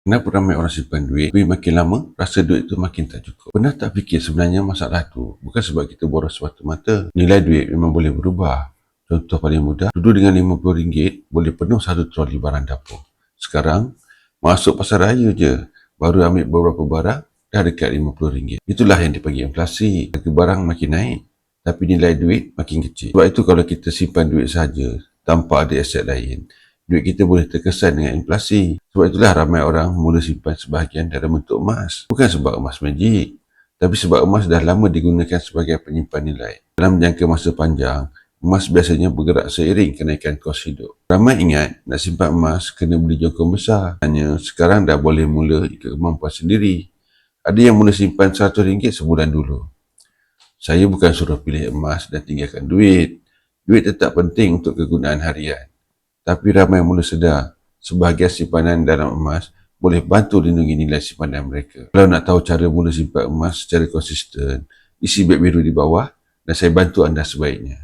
Kenapa ramai orang simpan duit, tapi makin lama rasa duit tu makin tak cukup? Pernah tak fikir sebenarnya masalah tu bukan sebab kita boros semata-mata. Nilai duit memang boleh berubah. Contoh paling mudah, dulu dengan RM50 boleh penuh satu troli barang dapur. Sekarang, masuk pasar raya je, baru ambil beberapa barang, dah dekat RM50. Itulah yang dipanggil inflasi. Harga barang makin naik, tapi nilai duit makin kecil. Sebab itu kalau kita simpan duit saja tanpa ada aset lain, duit kita boleh terkesan dengan inflasi. Sebab itulah ramai orang mula simpan sebahagian dalam bentuk emas. Bukan sebab emas magic, tapi sebab emas dah lama digunakan sebagai penyimpan nilai. Dalam jangka masa panjang, emas biasanya bergerak seiring kenaikan kos hidup. Ramai ingat nak simpan emas kena beli jongkong besar. Hanya sekarang dah boleh mula ikut kemampuan sendiri. Ada yang mula simpan RM100 sebulan dulu. Saya bukan suruh pilih emas dan tinggalkan duit. Duit tetap penting untuk kegunaan harian. Tapi ramai mula sedar, sebahagian simpanan dalam emas boleh bantu lindungi nilai simpanan mereka. Kalau nak tahu cara mula simpan emas secara konsisten, isi beg biru di bawah dan saya bantu anda sebaiknya.